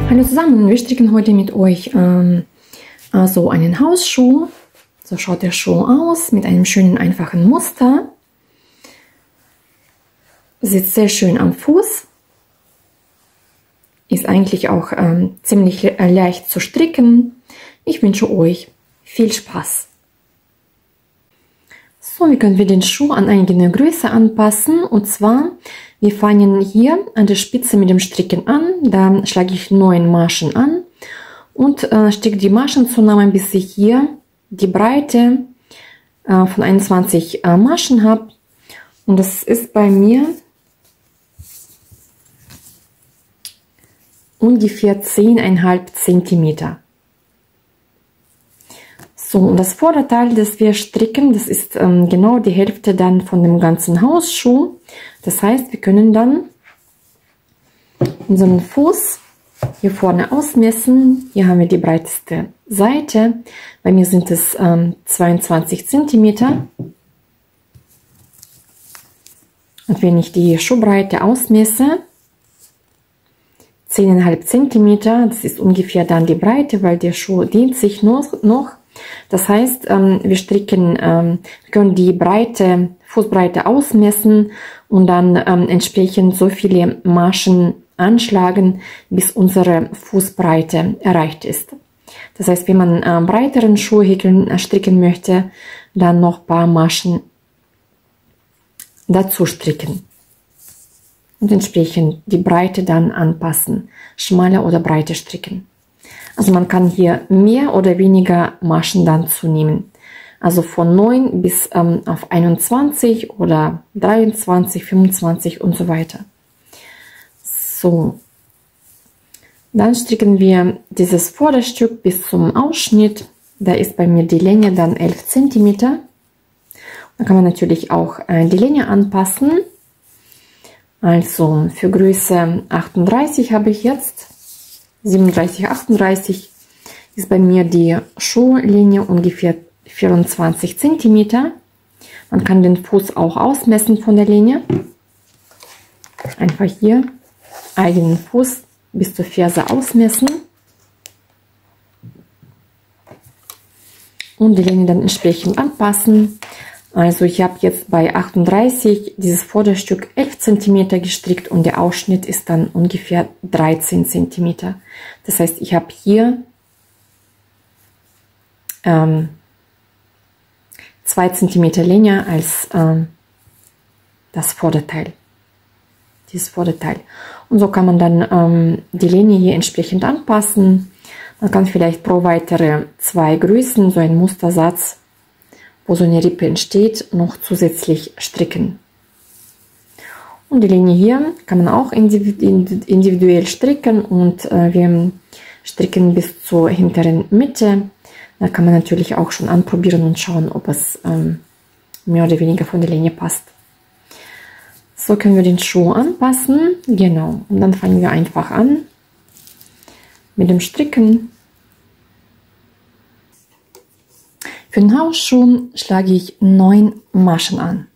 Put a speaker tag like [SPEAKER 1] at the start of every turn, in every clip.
[SPEAKER 1] Hallo zusammen, wir stricken heute mit euch so einen Hausschuh. So schaut der Schuh aus mit einem schönen einfachen Muster. Sitzt sehr schön am Fuß. Ist eigentlich auch ziemlich leicht zu stricken. Ich wünsche euch viel Spaß. So, wie können wir den Schuh an eine Größe anpassen? Und zwar, wir fangen hier an der Spitze mit dem Stricken an. Da schlage ich 9 Maschen an und stricke die Maschenzunahme, bis ich hier die Breite von 21 Maschen habe. Und das ist bei mir ungefähr 10,5 cm. So, und das Vorderteil, das wir stricken, das ist genau die Hälfte dann von dem ganzen Hausschuh. Das heißt, wir können dann unseren Fuß hier vorne ausmessen. Hier haben wir die breiteste Seite. Bei mir sind es 22 cm. Und wenn ich die Schuhbreite ausmesse, 10,5 cm, das ist ungefähr dann die Breite, weil der Schuh dehnt sich noch. Das heißt, wir können die Fußbreite ausmessen und dann entsprechend so viele Maschen anschlagen, bis unsere Fußbreite erreicht ist. Das heißt, wenn man breiteren Schuh stricken möchte, dann noch ein paar Maschen dazu stricken und entsprechend die Breite dann anpassen, schmaler oder breiter stricken. Also man kann hier mehr oder weniger Maschen dann zunehmen. Also von 9 bis auf 21 oder 23, 25 und so weiter. So. Dann stricken wir dieses Vorderstück bis zum Ausschnitt. Da ist bei mir die Länge dann 11 cm. Da kann man natürlich auch die Länge anpassen. Also für Größe 38 habe ich jetzt. 37, 38 ist bei mir die Schuhlänge ungefähr 24 cm. Man kann den Fuß auch ausmessen von der Länge. Einfach hier eigenen Fuß bis zur Ferse ausmessen. Und die Länge dann entsprechend anpassen. Also ich habe jetzt bei 38 dieses Vorderstück 11 cm gestrickt und der Ausschnitt ist dann ungefähr 13 cm. Das heißt, ich habe hier 2 cm länger als das Vorderteil. Dieses Vorderteil. Und so kann man dann die Linie hier entsprechend anpassen. Man kann vielleicht pro weitere 2 Größen, so einen Mustersatz, wo so eine Rippe entsteht, noch zusätzlich stricken. Und die Linie hier kann man auch individuell stricken und wir stricken bis zur hinteren Mitte. Da kann man natürlich auch schon anprobieren und schauen, ob es mehr oder weniger von der Linie passt. So können wir den Schuh anpassen. Genau. Und dann fangen wir einfach an mit dem Stricken. Für den Hausschuh schlage ich 9 Maschen an.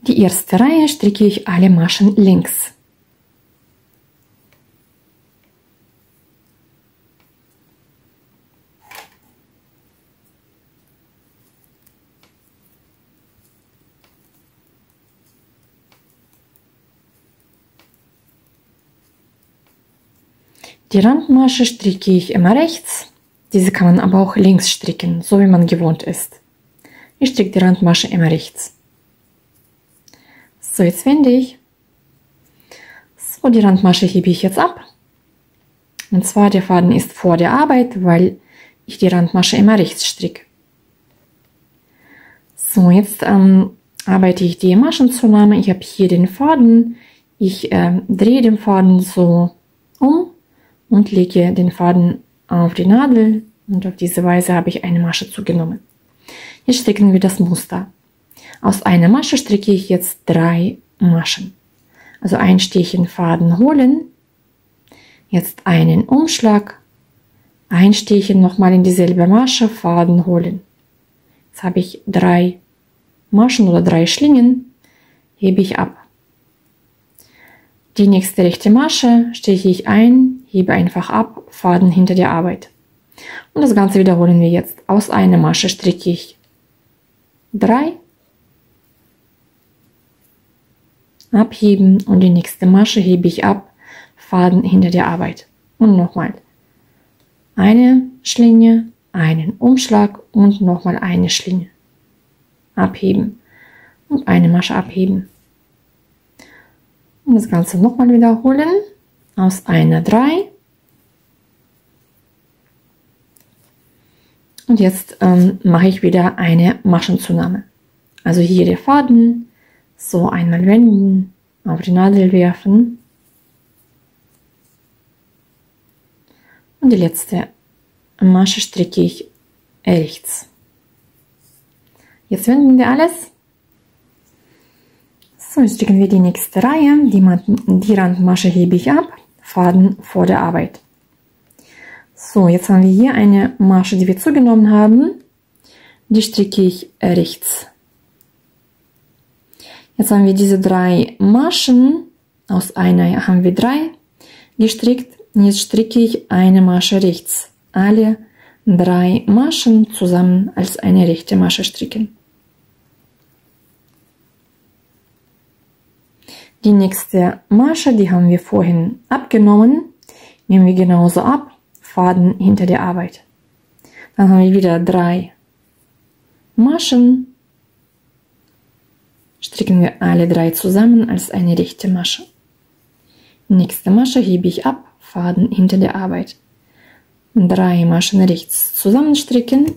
[SPEAKER 1] Die erste Reihe stricke ich alle Maschen links. Die Randmasche stricke ich immer rechts. Diese kann man aber auch links stricken, so wie man gewohnt ist. Ich stricke die Randmasche immer rechts. So, jetzt wende ich. So, die Randmasche hebe ich jetzt ab. Und zwar der Faden ist vor der Arbeit, weil ich die Randmasche immer rechts stricke. So, jetzt arbeite ich die Maschenzunahme. Ich habe hier den Faden. Ich drehe den Faden so um und lege den Faden auf die Nadel und auf diese Weise habe ich eine Masche zugenommen. Jetzt stricken wir das Muster. Aus einer Masche stricke ich jetzt 3 Maschen. Also ein Stich Faden holen, jetzt einen Umschlag, ein Stich nochmal in dieselbe Masche, Faden holen. Jetzt habe ich 3 Maschen oder 3 Schlingen, hebe ich ab. Die nächste rechte Masche stiche ich ein, hebe einfach ab, Faden hinter der Arbeit. Und das Ganze wiederholen wir jetzt. Aus einer Masche stricke ich 3, abheben und die nächste Masche hebe ich ab, Faden hinter der Arbeit. Und nochmal eine Schlinge, einen Umschlag und nochmal eine Schlinge. Abheben und eine Masche abheben. Und das Ganze nochmal wiederholen. Aus einer 3. Und jetzt mache ich wieder eine Maschenzunahme. Also hier der Faden, so einmal wenden, auf die Nadel werfen. Und die letzte Masche stricke ich rechts. Jetzt wenden wir alles. So, jetzt stricken wir die nächste Reihe. Die Randmasche hebe ich ab, Faden vor der Arbeit. So, jetzt haben wir hier eine Masche, die wir zugenommen haben. Die stricke ich rechts. Jetzt haben wir diese 3 Maschen, aus einer haben wir 3 gestrickt. Jetzt stricke ich eine Masche rechts. Alle 3 Maschen zusammen als eine rechte Masche stricken. Die nächste Masche, die haben wir vorhin abgenommen, nehmen wir genauso ab, Faden hinter der Arbeit. Dann haben wir wieder 3 Maschen, stricken wir alle 3 zusammen als eine rechte Masche. Nächste Masche hebe ich ab, Faden hinter der Arbeit. 3 Maschen rechts zusammenstricken,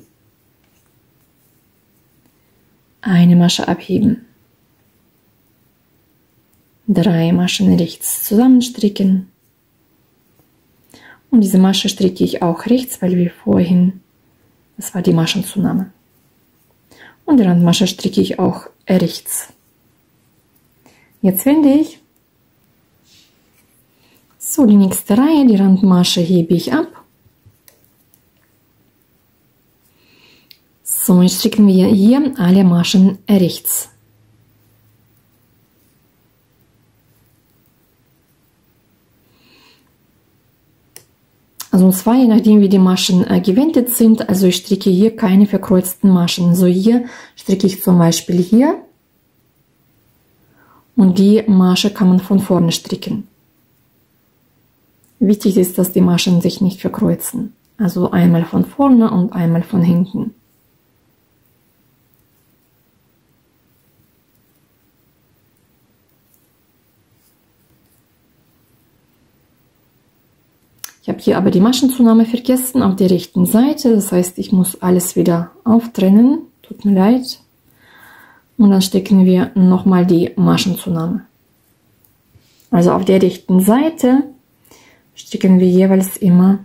[SPEAKER 1] eine Masche abheben. 3 Maschen rechts zusammenstricken. Und diese Masche stricke ich auch rechts, weil wir vorhin, das war die Maschenzunahme. Und die Randmasche stricke ich auch rechts. Jetzt wende ich. So, die nächste Reihe, die Randmasche hebe ich ab. So, jetzt stricken wir hier alle Maschen rechts. Also und zwar, je nachdem wie die Maschen gewendet sind, also ich stricke hier keine verkreuzten Maschen. So hier stricke ich zum Beispiel hier und die Masche kann man von vorne stricken. Wichtig ist, dass die Maschen sich nicht verkreuzen. Also einmal von vorne und einmal von hinten. Ich habe hier aber die Maschenzunahme vergessen auf der rechten Seite. Das heißt, ich muss alles wieder auftrennen. Tut mir leid. Und dann stecken wir nochmal die Maschenzunahme. Also auf der rechten Seite stricken wir jeweils immer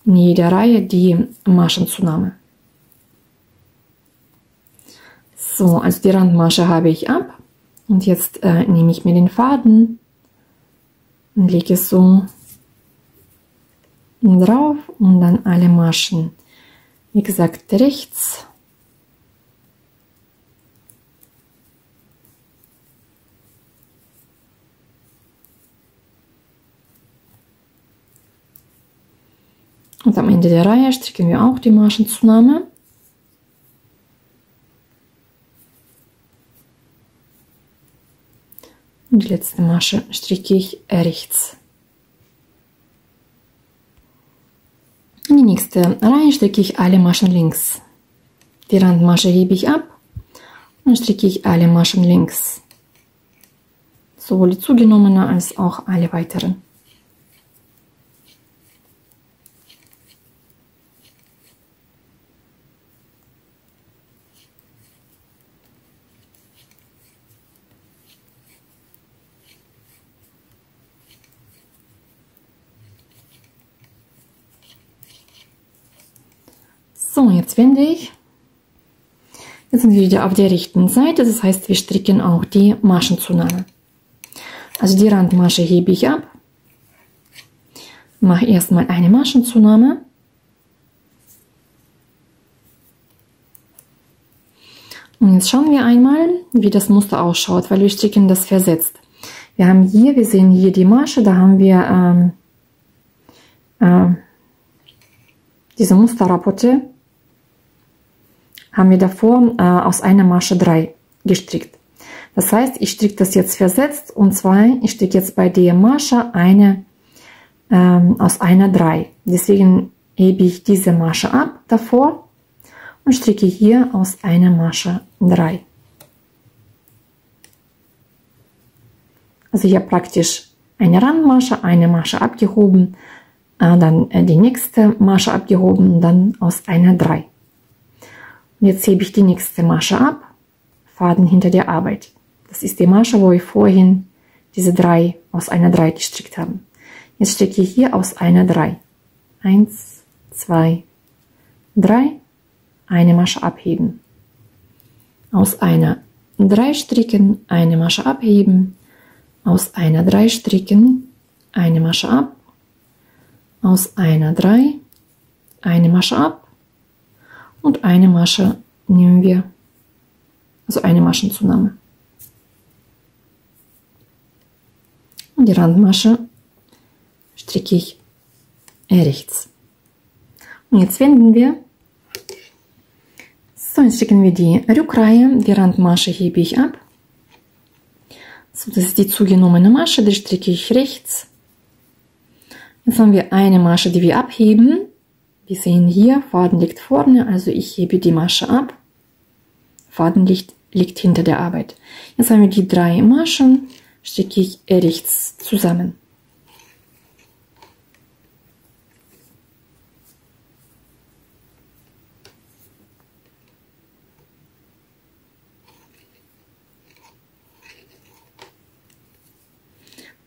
[SPEAKER 1] in jeder Reihe die Maschenzunahme. So, also die Randmasche habe ich ab. Und jetzt nehme ich mir den Faden und lege es so drauf und dann alle Maschen, wie gesagt, rechts. Und am Ende der Reihe stricken wir auch die Maschenzunahme. Und die letzte Masche stricke ich rechts. In die nächste Reihe stricke ich alle Maschen links. Die Randmasche hebe ich ab und stricke ich alle Maschen links. Sowohl die zugenommene als auch alle weiteren. So, jetzt wende ich. Jetzt sind wir wieder auf der rechten Seite, das heißt, wir stricken auch die Maschenzunahme. Also die Randmasche hebe ich ab, mache erstmal eine Maschenzunahme. Und jetzt schauen wir einmal, wie das Muster ausschaut, weil wir stricken das versetzt. Wir sehen hier die Masche, da haben wir diese Musterrapporte, haben wir davor aus einer Masche 3 gestrickt. Das heißt, ich stricke das jetzt versetzt, und zwar, ich stricke jetzt bei der Masche aus einer 3. Deswegen hebe ich diese Masche ab davor und stricke hier aus einer Masche 3. Also hier praktisch eine Randmasche, eine Masche abgehoben, dann die nächste Masche abgehoben, dann aus einer 3. Und jetzt hebe ich die nächste Masche ab, Faden hinter der Arbeit. Das ist die Masche, wo wir vorhin diese 3 aus einer 3 gestrickt haben. Jetzt stricke ich hier aus einer 3. 1, 2, 3, eine Masche abheben. Aus einer 3 stricken, eine Masche abheben. Aus einer 3 stricken, eine Masche ab. Aus einer 3, eine Masche ab. Und eine Masche nehmen wir, also eine Maschenzunahme. Und die Randmasche stricke ich rechts. Und jetzt wenden wir. So, jetzt stricken wir die Rückreihe. Die Randmasche hebe ich ab. So, das ist die zugenommene Masche, die stricke ich rechts. Jetzt haben wir eine Masche, die wir abheben. Wir sehen hier, Faden liegt vorne, also ich hebe die Masche ab. Faden liegt hinter der Arbeit. Jetzt haben wir die 3 Maschen, stricke ich rechts zusammen.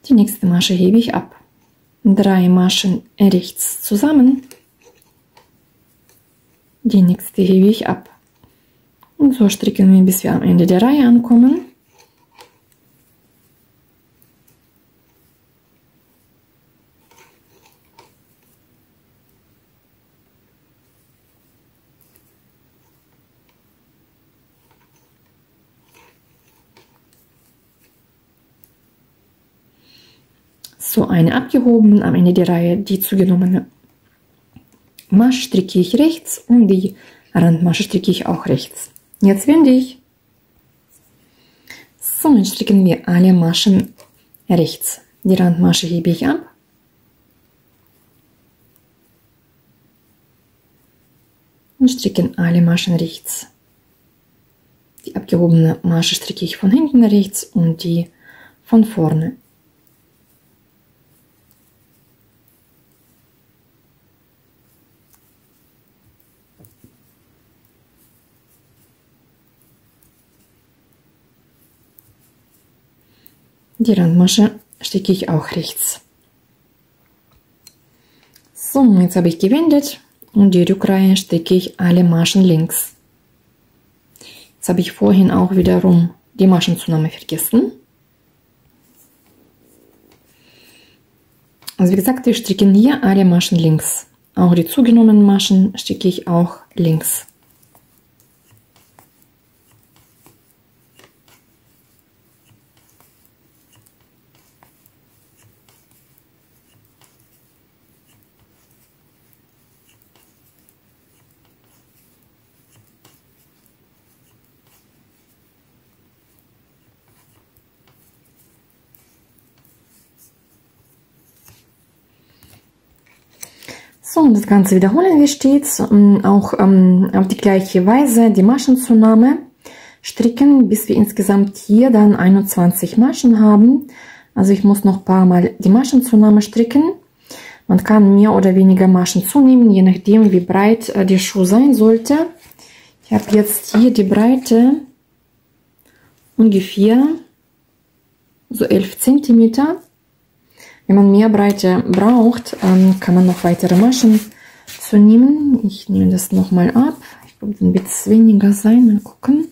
[SPEAKER 1] Die nächste Masche hebe ich ab. 3 Maschen rechts zusammen. Die nächste hebe ich ab. Und so stricken wir, bis wir am Ende der Reihe ankommen. So, eine abgehoben, am Ende der Reihe die zugenommene Masche stricke ich rechts und die Randmasche stricke ich auch rechts. Jetzt wende ich. So, dann stricken wir alle Maschen rechts. Die Randmasche hebe ich ab. Und stricken alle Maschen rechts. Die abgehobene Masche stricke ich von hinten rechts und die von vorne. Die Randmasche stricke ich auch rechts. So, jetzt habe ich gewendet und die Rückreihe stricke ich alle Maschen links. Jetzt habe ich vorhin auch wiederum die Maschenzunahme vergessen. Also wie gesagt, wir stricken hier alle Maschen links. Auch die zugenommenen Maschen stricke ich auch links. So, und das Ganze wiederholen wir stets, auch auf die gleiche Weise die Maschenzunahme stricken, bis wir insgesamt hier dann 21 Maschen haben. Also ich muss noch ein paar Mal die Maschenzunahme stricken. Man kann mehr oder weniger Maschen zunehmen, je nachdem wie breit der Schuh sein sollte. Ich habe jetzt hier die Breite ungefähr so 11 cm. Wenn man mehr Breite braucht, kann man noch weitere Maschen zunehmen. Ich nehme das nochmal ab. Ich Ich glaube, dann wird es weniger sein. Mal gucken.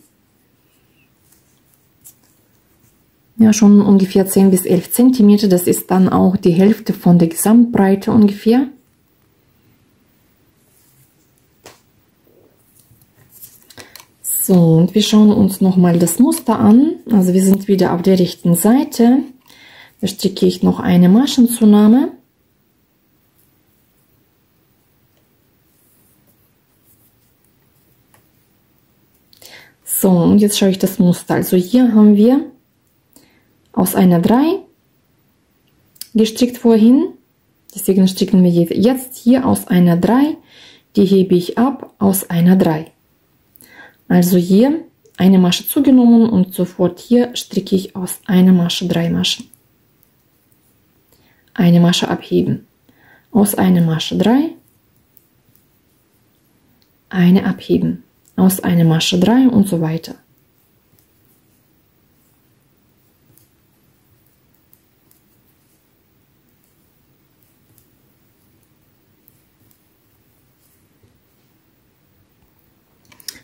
[SPEAKER 1] Ja, schon ungefähr 10 bis 11 cm. Das ist dann auch die Hälfte von der Gesamtbreite ungefähr. So, und wir schauen uns nochmal das Muster an. Also wir sind wieder auf der rechten Seite. Da stricke ich noch eine Maschenzunahme. So, und jetzt schaue ich das Muster. Also hier haben wir aus einer 3 gestrickt vorhin. Deswegen stricken wir jetzt hier aus einer 3. Die hebe ich ab aus einer 3. Also hier eine Masche zugenommen und sofort hier stricke ich aus einer Masche 3 Maschen. Eine Masche abheben. Aus einer Masche 3. Eine abheben. Aus einer Masche 3 und so weiter.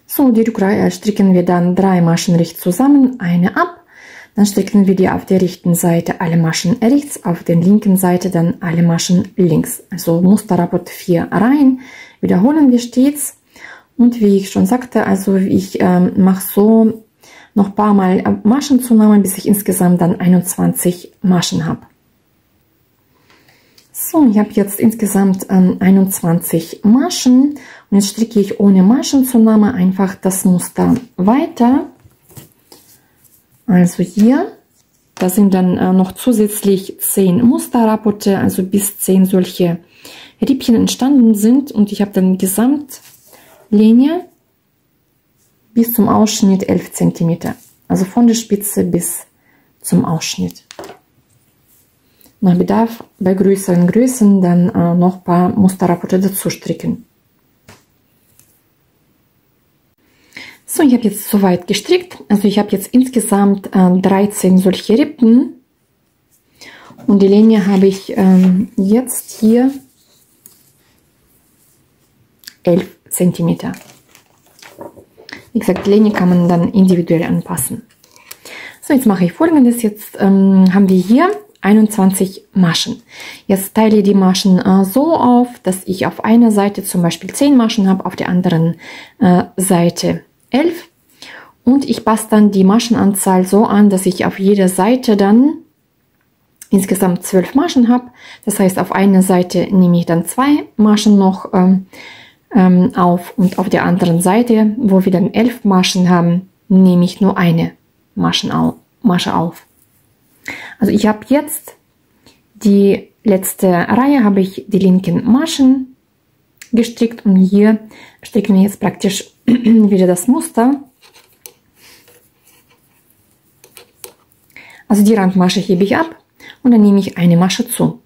[SPEAKER 1] So, die Rückreihe stricken wir dann 3 Maschen rechts zusammen, eine ab. Dann stricken wir die auf der rechten Seite alle Maschen rechts, auf der linken Seite dann alle Maschen links. Also Musterrapport 4 Reihen wiederholen wir stets. Und wie ich schon sagte, also ich mache so noch ein paar Mal Maschenzunahme, bis ich insgesamt dann 21 Maschen habe. So, ich habe jetzt insgesamt 21 Maschen und jetzt stricke ich ohne Maschenzunahme einfach das Muster weiter. Also hier, da sind dann noch zusätzlich 10 Musterrapporte, also bis 10 solche Rippchen entstanden sind und ich habe dann Gesamtlinie bis zum Ausschnitt 11 cm, also von der Spitze bis zum Ausschnitt. Nach Bedarf bei größeren Größen dann noch ein paar Musterrapporte dazu stricken. So, ich habe jetzt soweit gestrickt. Also ich habe jetzt insgesamt 13 solche Rippen. Und die Linie habe ich jetzt hier 11 cm. Wie gesagt, die Linie kann man dann individuell anpassen. So, jetzt mache ich Folgendes. Jetzt haben wir hier 21 Maschen. Jetzt teile ich die Maschen so auf, dass ich auf einer Seite zum Beispiel 10 Maschen habe, auf der anderen Seite 11. Und ich passe dann die Maschenanzahl so an, dass ich auf jeder Seite dann insgesamt 12 Maschen habe. Das heißt, auf einer Seite nehme ich dann 2 Maschen noch auf und auf der anderen Seite, wo wir dann 11 Maschen haben, nehme ich nur eine Masche auf. Also ich habe jetzt die letzte Reihe, habe ich die linken Maschen gestrickt und hier stricken wir jetzt praktisch wieder das Muster. Also die Randmasche hebe ich ab und dann nehme ich eine Masche zu.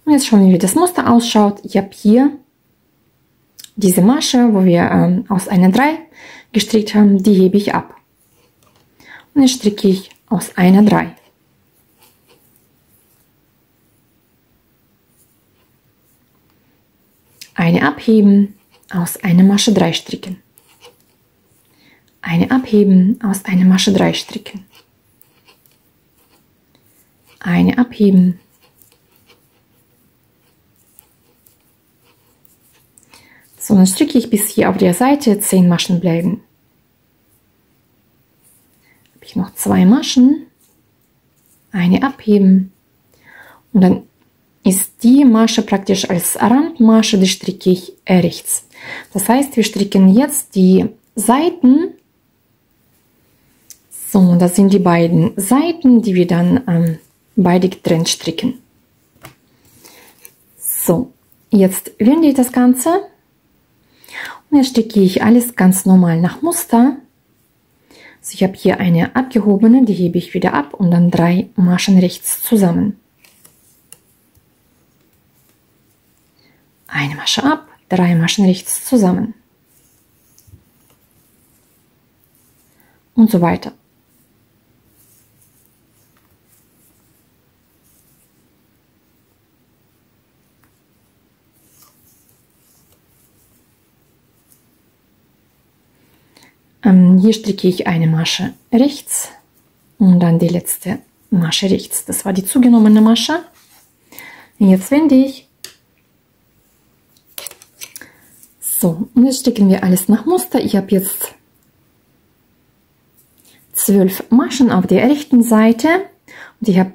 [SPEAKER 1] Und jetzt schauen wir, wie das Muster ausschaut. Ich habe hier diese Masche, wo wir aus einer 3 gestrickt haben, die hebe ich ab. Und jetzt stricke ich aus einer 3. Eine abheben, aus einer Masche 3 stricken. Eine abheben, aus einer Masche 3 stricken. Eine abheben. So, dann stricke ich bis hier auf der Seite 10 Maschen bleiben. Habe ich noch 2 Maschen, eine abheben und dann ist die Masche praktisch als Randmasche, die stricke ich rechts. Das heißt, wir stricken jetzt die Seiten. So, das sind die beiden Seiten, die wir dann beide getrennt stricken. So, jetzt wende ich das Ganze. Und jetzt stricke ich alles ganz normal nach Muster. Also ich habe hier eine abgehobene, die hebe ich wieder ab und dann 3 Maschen rechts zusammen. Eine Masche ab, 3 Maschen rechts zusammen. Und so weiter. Hier stricke ich eine Masche rechts und dann die letzte Masche rechts. Das war die zugenommene Masche. Jetzt wende ich. So, und jetzt stricken wir alles nach Muster. Ich habe jetzt 12 Maschen auf der rechten Seite und ich habe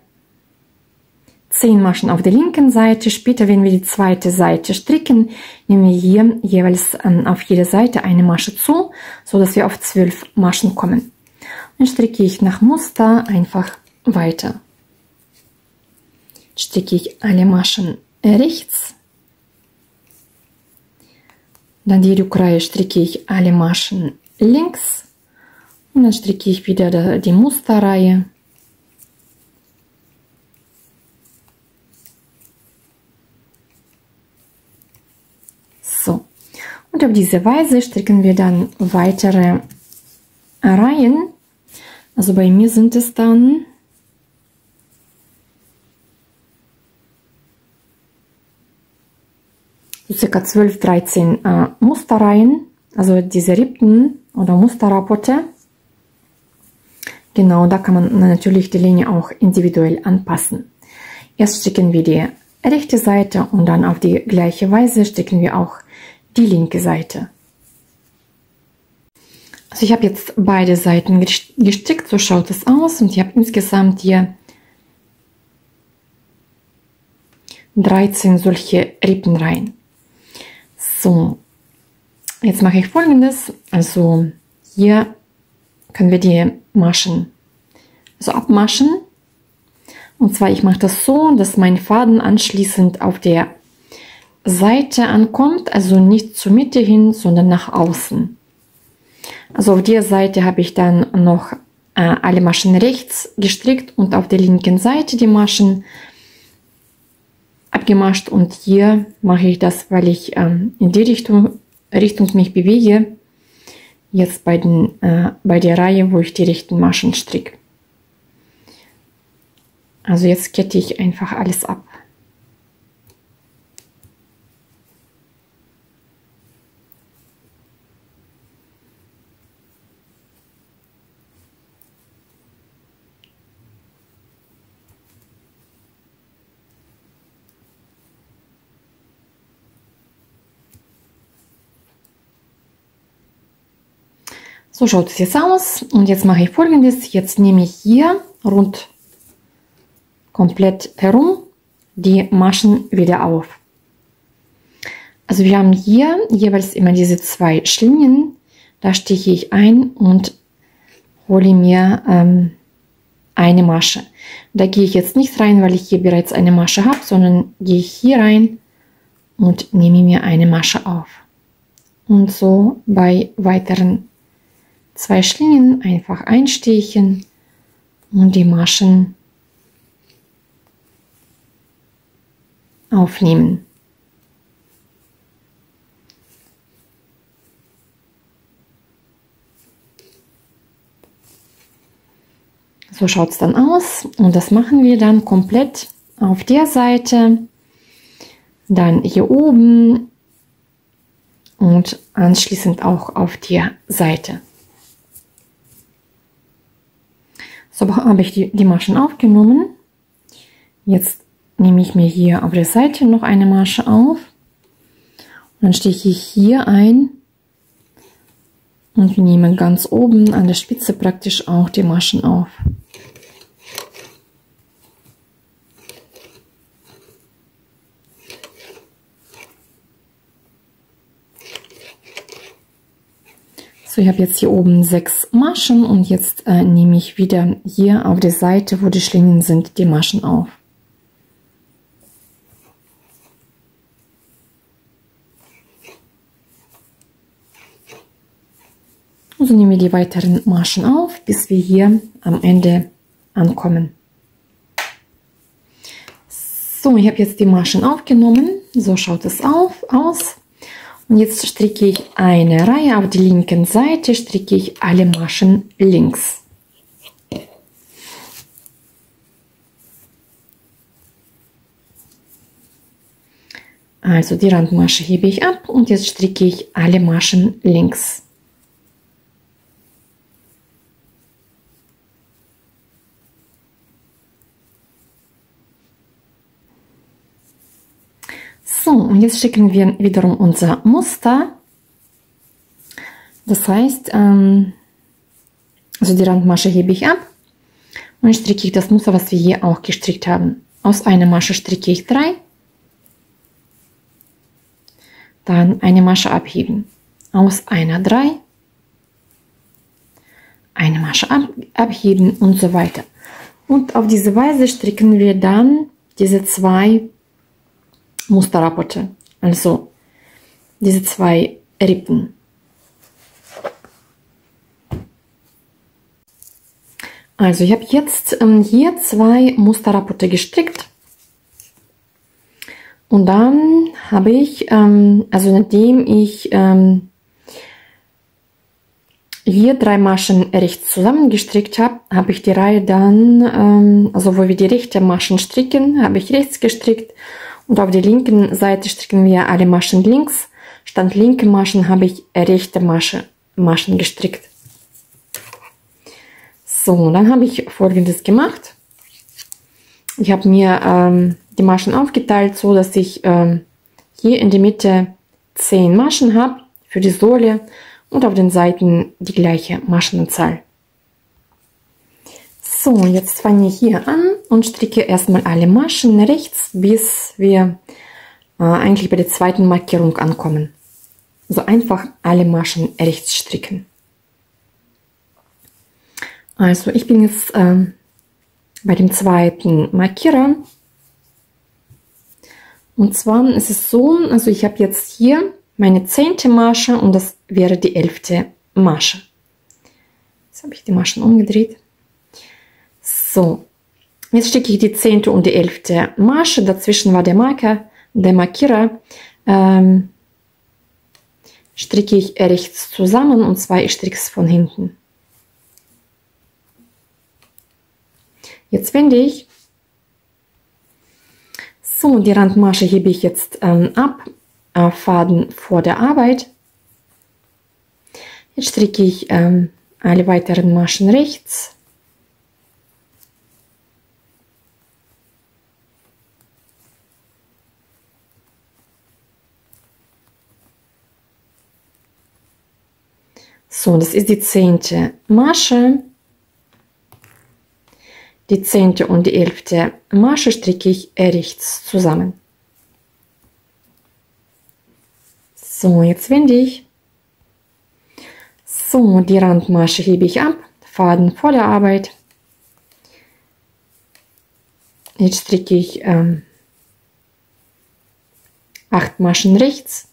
[SPEAKER 1] 10 Maschen auf der linken Seite. Später, wenn wir die zweite Seite stricken, nehmen wir hier jeweils auf jede Seite eine Masche zu, so dass wir auf 12 Maschen kommen. Dann stricke ich nach Muster einfach weiter. Stricke ich alle Maschen rechts. Dann die Rückreihe stricke ich alle Maschen links. Und dann stricke ich wieder die Musterreihe. So. Und auf diese Weise stricken wir dann weitere Reihen. Also bei mir sind es dann so ca. 12, 13 Musterreihen, also diese Rippen oder Musterrapporte. Genau, da kann man natürlich die Linie auch individuell anpassen. Erst stricken wir die rechte Seite und dann auf die gleiche Weise stricken wir auch die linke Seite. Also ich habe jetzt beide Seiten gestrickt, so schaut es aus, und ich habe insgesamt hier 13 solche Rippenreihen. So, jetzt mache ich Folgendes. Also hier können wir die Maschen so abmaschen. Und zwar, ich mache das so, dass mein Faden anschließend auf der Seite ankommt, also nicht zur Mitte hin, sondern nach außen. Also auf der Seite habe ich dann noch alle Maschen rechts gestrickt und auf der linken Seite die Maschen abgemascht, und hier mache ich das, weil ich in die Richtung mich bewege, jetzt bei der Reihe, wo ich die rechten Maschen stricke. Also jetzt kette ich einfach alles ab. So schaut es jetzt aus, und jetzt mache ich Folgendes. Jetzt nehme ich hier rund komplett herum die Maschen wieder auf. Also wir haben hier jeweils immer diese 2 Schlingen, da stiche ich ein und hole mir eine Masche. Da gehe ich jetzt nicht rein, weil ich hier bereits eine Masche habe, sondern gehe ich hier rein und nehme mir eine Masche auf. Und so bei weiteren 2 Schlingen einfach einstechen und die Maschen aufnehmen. So schaut es dann aus, und das machen wir dann komplett auf der Seite, dann hier oben und anschließend auch auf der Seite. So habe ich die Maschen aufgenommen. Jetzt nehme ich mir hier auf der Seite noch eine Masche auf. Und dann stiche ich hier ein und wir nehmen ganz oben an der Spitze praktisch auch die Maschen auf. So, ich habe jetzt hier oben 6 Maschen, und jetzt nehme ich wieder hier auf der Seite, wo die Schlingen sind, die Maschen auf. Und so nehmen wir die weiteren Maschen auf, bis wir hier am Ende ankommen. So, ich habe jetzt die Maschen aufgenommen, so schaut es aus. Und jetzt stricke ich eine Reihe auf der linken Seite, stricke ich alle Maschen links. Also die Randmasche hebe ich ab und jetzt stricke ich alle Maschen links. So, und jetzt stricken wir wiederum unser Muster. Das heißt, also die Randmasche hebe ich ab und stricke ich das Muster, was wir hier auch gestrickt haben. Aus einer Masche stricke ich 3, dann eine Masche abheben, aus einer 3, eine Masche abheben und so weiter. Und auf diese Weise stricken wir dann diese 2 Musterrapporte, also diese 2 Rippen. Also ich habe jetzt hier 2 Musterrapporte gestrickt und dann habe ich, also nachdem ich hier 3 Maschen rechts zusammengestrickt habe, habe ich die Reihe dann, also wo wir die rechten Maschen stricken, habe ich rechts gestrickt und auf der linken Seite stricken wir alle Maschen links. Statt linke Maschen habe ich rechte Maschen gestrickt. So, dann habe ich Folgendes gemacht. Ich habe mir die Maschen aufgeteilt, so dass ich hier in der Mitte 10 Maschen habe für die Sohle und auf den Seiten die gleiche Maschenanzahl. So, jetzt fange ich hier an und stricke erstmal alle Maschen rechts, bis wir eigentlich bei der zweiten Markierung ankommen. Also einfach alle Maschen rechts stricken. Also ich bin jetzt bei dem zweiten Markierer. Und zwar ist es so, also ich habe jetzt hier meine 10. Masche und das wäre die 11. Masche. Jetzt habe ich die Maschen umgedreht. So, jetzt stricke ich die 10. und die 11. Masche. Dazwischen war der Markierer. Stricke ich rechts zusammen und zwar ich stricke es von hinten. Jetzt wende ich. So, die Randmasche hebe ich jetzt ab, Faden vor der Arbeit. Jetzt stricke ich alle weiteren Maschen rechts. So, das ist die 10. Masche. Die 10. und die 11. Masche stricke ich rechts zusammen. So, jetzt wende ich. So, die Randmasche hebe ich ab, Faden vor der Arbeit. Jetzt stricke ich 8 Maschen rechts.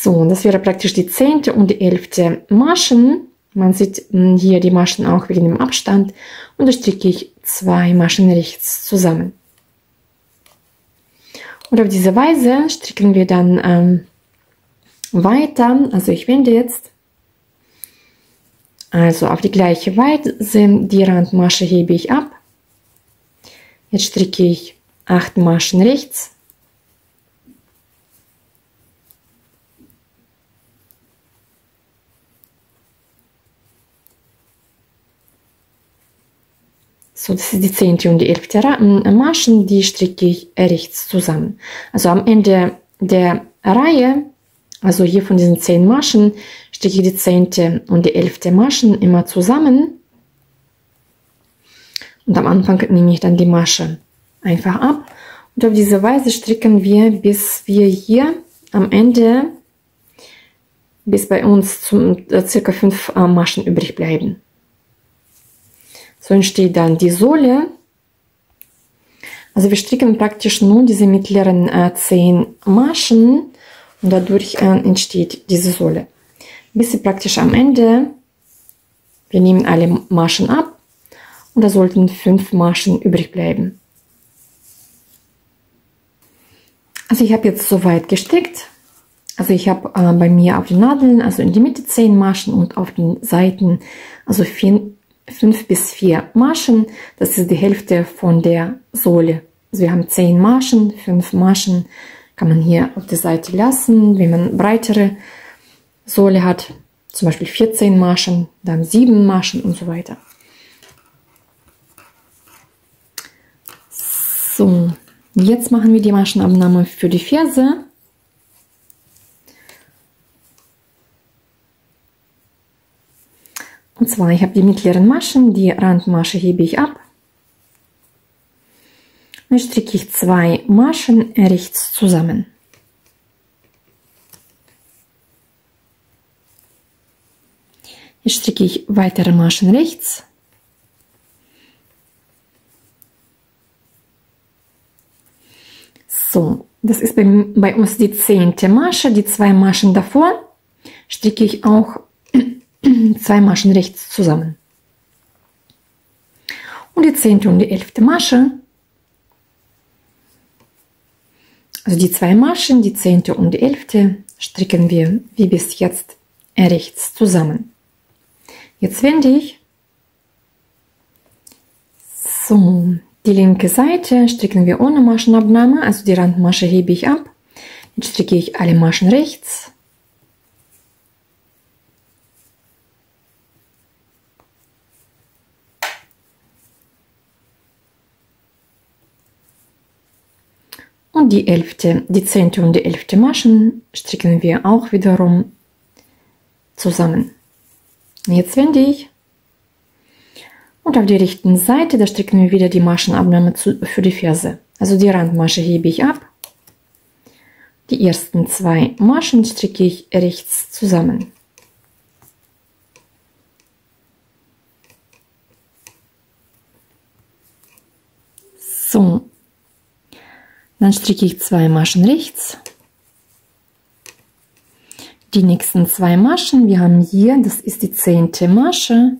[SPEAKER 1] So, das wäre praktisch die 10. und die 11. Maschen. Man sieht hier die Maschen auch wegen dem Abstand. Und da stricke ich 2 Maschen rechts zusammen. Und auf diese Weise stricken wir dann weiter. Also ich wende jetzt. Also auf die gleiche Weise, die Randmasche hebe ich ab. Jetzt stricke ich 8 Maschen rechts. So, das ist die 10. und die 11. Maschen, die stricke ich rechts zusammen. Also am Ende der Reihe, also hier von diesen 10 Maschen, stricke ich die 10. und die 11. Maschen immer zusammen. Und am Anfang nehme ich dann die Masche einfach ab. Und auf diese Weise stricken wir, bis wir hier am Ende, bis bei uns circa 5 Maschen übrig bleiben. So entsteht dann die Sohle. Also wir stricken praktisch nur diese mittleren 10 Maschen und dadurch entsteht diese Sohle. Bis sie praktisch am Ende, wir nehmen alle Maschen ab und da sollten 5 Maschen übrig bleiben. Also ich habe jetzt soweit gestrickt. Also ich habe bei mir auf den Nadeln, also in die Mitte 10 Maschen und auf den Seiten, also 5 bis 4 Maschen, das ist die Hälfte von der Sohle. Also wir haben 10 Maschen, 5 Maschen kann man hier auf der Seite lassen. Wenn man breitere Sohle hat, zum Beispiel 14 Maschen, dann 7 Maschen und so weiter. So, jetzt machen wir die Maschenabnahme für die Ferse. Und zwar, ich habe die mittleren Maschen, die Randmasche hebe ich ab. Dann stricke ich 2 Maschen rechts zusammen. Jetzt stricke ich weitere Maschen rechts. So, das ist bei uns die 10. Masche, die 2 Maschen davor stricke ich auch 2 Maschen rechts zusammen. Und die 10. und die 11. Masche, also die 2 Maschen, die 10. und die 11. stricken wir wie bis jetzt rechts zusammen. Jetzt wende ich. So, die linke Seite stricken wir ohne Maschenabnahme, also die Randmasche hebe ich ab. Jetzt stricke ich alle Maschen rechts. Und die 10. und die 11. Maschen stricken wir auch wiederum zusammen. Jetzt wende ich. Und auf der rechten Seite, da stricken wir wieder die Maschenabnahme für die Ferse. Also die Randmasche hebe ich ab. Die ersten 2 Maschen stricke ich rechts zusammen. So, dann stricke ich 2 Maschen rechts. Die nächsten 2 Maschen, wir haben hier, das ist die 10. Masche.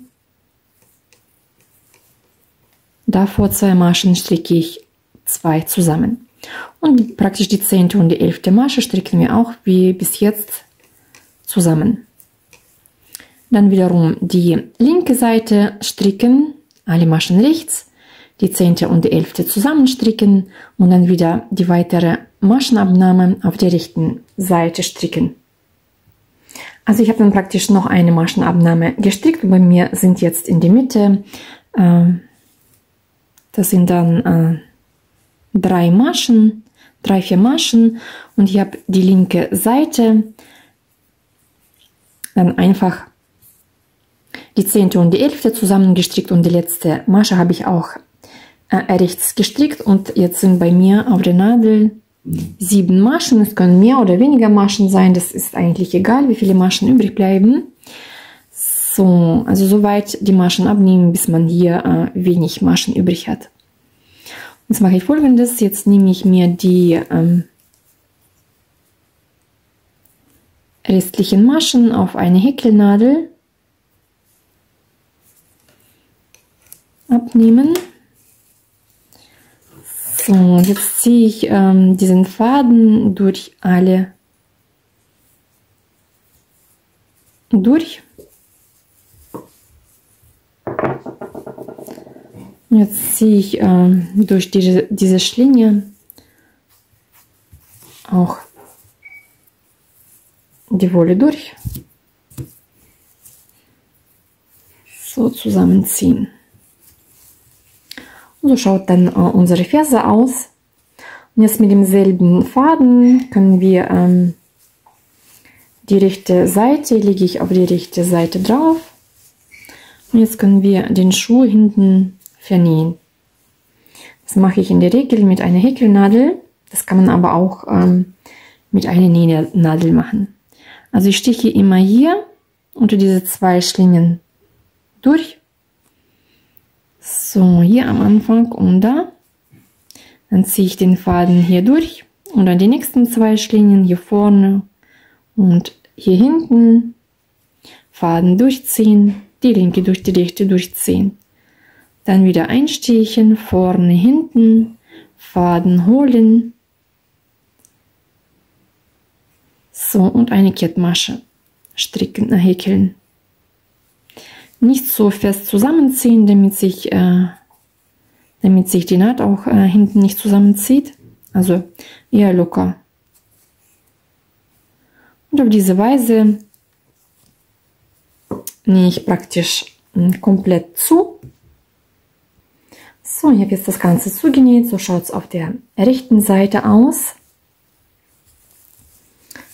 [SPEAKER 1] Davor 2 Maschen stricke ich 2 zusammen. Und praktisch die 10. und die 11. Masche stricken wir auch wie bis jetzt zusammen. Dann wiederum die linke Seite stricken, alle Maschen rechts, die 10. und die 11. zusammenstricken und dann wieder die weitere Maschenabnahme auf der rechten Seite stricken. Also ich habe dann praktisch noch eine Maschenabnahme gestrickt. Bei mir sind jetzt in die Mitte, das sind dann 3 Maschen, 3-4 Maschen und ich habe die linke Seite dann einfach die 10. und die 11. zusammengestrickt und die letzte Masche habe ich auch rechts gestrickt und jetzt sind bei mir auf der Nadel 7 Maschen. Es können mehr oder weniger Maschen sein, das ist eigentlich egal, wie viele Maschen übrig bleiben. So, also soweit die Maschen abnehmen, bis man hier wenig Maschen übrig hat. Jetzt mache ich Folgendes, jetzt nehme ich mir die restlichen Maschen auf eine Häkelnadel, abnehmen. So, jetzt ziehe ich diesen Faden durch alle durch. Jetzt ziehe ich durch diese Schlinge auch die Wolle durch. So zusammenziehen. Und so schaut dann unsere Ferse aus. Und jetzt mit demselben Faden können wir die rechte Seite, lege ich auf die rechte Seite drauf. Und jetzt können wir den Schuh hinten vernähen. Das mache ich in der Regel mit einer Häkelnadel. Das kann man aber auch mit einer Nähnadel machen. Also ich stiche immer hier unter diese 2 Schlingen durch. So, hier am Anfang und da. Dann ziehe ich den Faden hier durch und dann die nächsten 2 Schlingen hier vorne und hier hinten. Faden durchziehen, die linke durch die rechte durchziehen. Dann wieder einstechen, vorne, hinten, Faden holen. So, und eine Kettmasche stricken, häkeln. Nicht so fest zusammenziehen, damit sich die Naht auch hinten nicht zusammenzieht. Also eher locker. Und auf diese Weise nähe ich praktisch komplett zu. So, ich habe jetzt das Ganze zugenäht. So schaut es auf der rechten Seite aus.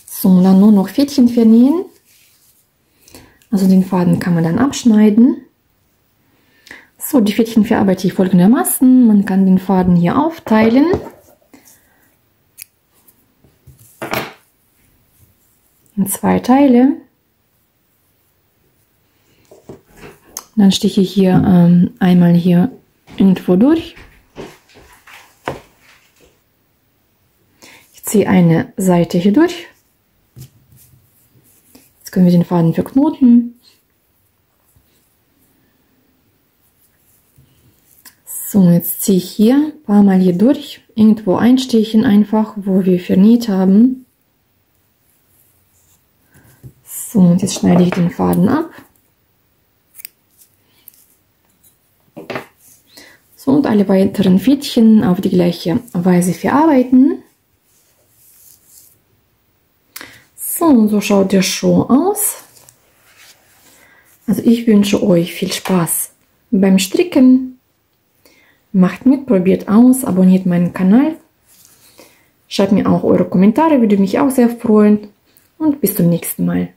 [SPEAKER 1] So, dann nur noch Fädchen vernähen. Also den Faden kann man dann abschneiden. So, die Fädchen verarbeite ich folgendermaßen. Man kann den Faden hier aufteilen. In 2 Teile. Dann stiche ich hier einmal hier irgendwo durch. Ich ziehe eine Seite hier durch. Jetzt können wir den Faden verknoten. So, jetzt ziehe ich hier ein paar Mal hier durch. Irgendwo einstechen einfach, wo wir vernäht haben. So, und jetzt schneide ich den Faden ab. So, und alle weiteren Fädchen auf die gleiche Weise verarbeiten. So, und so schaut der Schuh aus. Also ich wünsche euch viel Spaß beim Stricken. Macht mit, probiert aus, abonniert meinen Kanal. Schreibt mir auch eure Kommentare, würde mich auch sehr freuen. Und bis zum nächsten Mal.